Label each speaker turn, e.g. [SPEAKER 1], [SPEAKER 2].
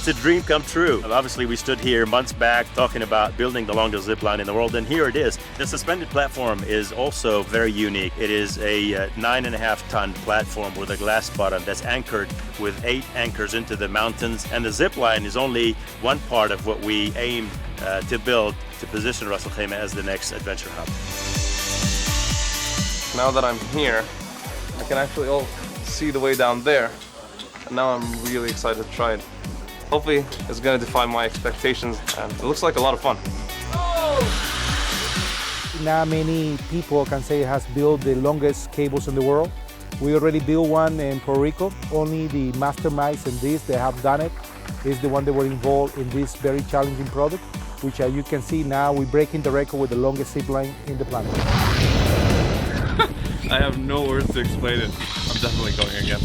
[SPEAKER 1] It's a dream come true. Obviously, we stood here months back talking about building the longest zip line in the world, and here it is. The suspended platform is also very unique. It is a 9.5-ton platform with a glass bottom that's anchored with 8 anchors into the mountains, and the zip line is only one part of what we aim to build to position Ras Al Khaimah as the next adventure hub.
[SPEAKER 2] Now that I'm here, I can actually all see the way down there, and now I'm really excited to try it. Hopefully it's going to defy my expectations, and it looks like a lot of fun.
[SPEAKER 3] Not many people can say has built the longest cables in the world. We already built one in Puerto Rico. Only the masterminds in this that have done it is the one that were involved in this very challenging product, which you can see now we're breaking the record with the longest zip line in the planet.
[SPEAKER 4] I have no words to explain it. I'm definitely going again.